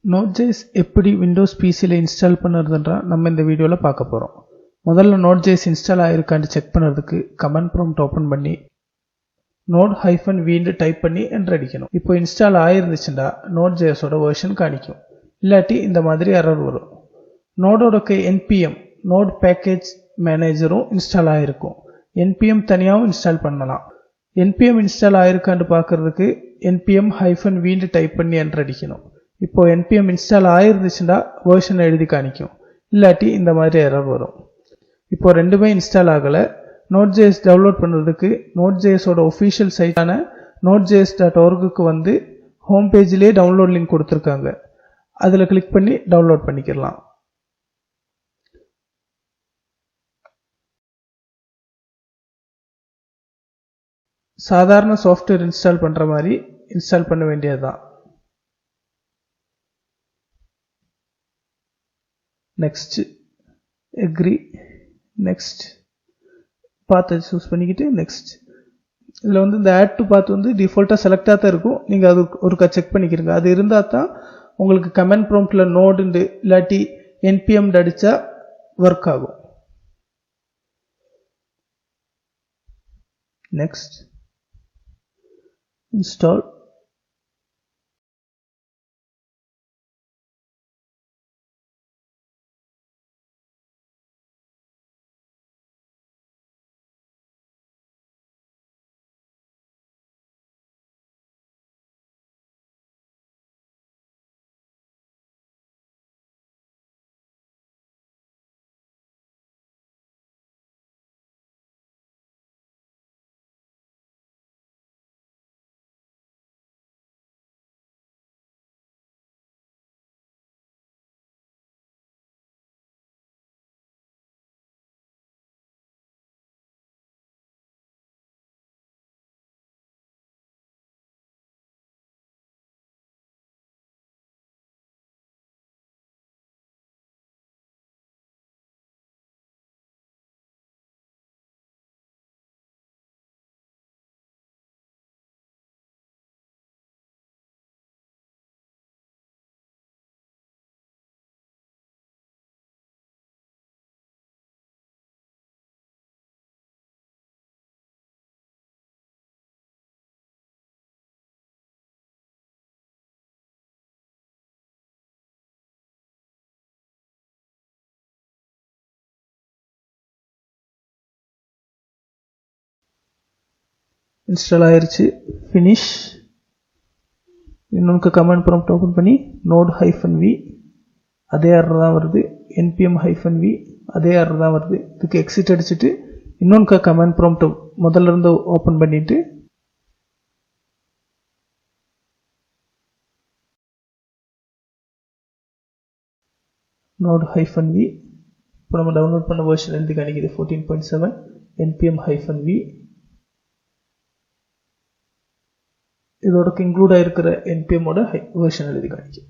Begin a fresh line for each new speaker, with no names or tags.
Nodejs எப்படி Windows பிசில install பண்ணுறதுன்றா நம்ம இந்த வீடியோல பார்க்க போறோம். முதல்ல Nodejs இன்ஸ்டால் ஆயிருக்கான்னு செக் பண்ணுறதுக்கு கமாண்ட் ப்ராம்ப்ட் ஓபன் பண்ணி node-v ன்னு டைப் பண்ணி என்டர் அடிக்கணும். இப்போ இன்ஸ்டால் ஆயிருந்துச்சுன்னா Nodejs ஓட வெர்ஷன் காணிக்கும். இல்லாட்டி இந்த மாதிரி எரர் வரும். நோடோட npm நோட் பேக்கேஜ் மேனேஜரும் இன்ஸ்டால் ஆயிருக்கும். npm தனியாவும் இன்ஸ்டால் பண்ணலாம். npm இன்ஸ்டால் ஆயிருக்கான்னு பார்க்கிறதுக்கு npm-v ன்னு டைப் பண்ணி என்டர் அடிக்கணும். இப்போ npm இன்ஸ்டால் ஆயிருந்துச்சுன்னா வெர்ஷன் எழுதி காணிக்கும். இல்லாட்டி இந்த மாதிரி எரர் வரும். இப்போ ரெண்டுமே இன்ஸ்டால் ஆகல. Nodejs டவுன்லோட் பண்றதுக்கு Nodejs ஓட ஒபிஷியல் சைட்டான nodejs.org வந்து ஹோம் பேஜ்லயே டவுன்லோட் லிங்க் கொடுத்திருக்காங்க. அதுல கிளிக் பண்ணி டவுன்லோட் பண்ணிக்கலாம். சாதாரண சாஃப்ட்வேர் இன்ஸ்டால் பண்ற மாதிரி இன்ஸ்டால் பண்ண வேண்டியதுதான். நெக்ஸ்ட் agree நெக்ஸ்ட் பாத் சூஸ் பண்ணிக்கிட்டு நெக்ஸ்ட். இதுல வந்து இந்த ஆட் டு பாத் வந்து டிஃபால்ட்டா செலக்டா தான் இருக்கும். நீங்க அது ஒருக்கா செக் பண்ணிக்கிறீங்க. அது இருந்தா தான் உங்களுக்கு கமாண்ட் ப்ராம்ப்ட்ல நோட் இல்லாட்டி npm அடிச்சா ஒர்க் ஆகும். Next install. இன்ஸ்டால் ஆயிருச்சு. finish. இன்னொரு கமாண்ட் ப்ராம்ப்ட் ஓபன் பண்ணி node-v அதே எரர் தான் வருது. npm-v அதே எரர் தான் வருது. இதுக்கு எக்ஸிட் அடிச்சிட்டு இன்னொரு கமாண்ட் ப்ராம்ப்ட் முதல்ல இருந்து ஓபன் பண்ணிட்டு node-v இப்போ நம்ம டவுன்லோட் பண்ண வெர்ஷன் எழுதி காணிக்குது 14.7 npm-v. இதோட இன்க்ளூட் ஆயிருக்கிற npm ஓட வெர்ஷன் எழுதி காணிக்கும்.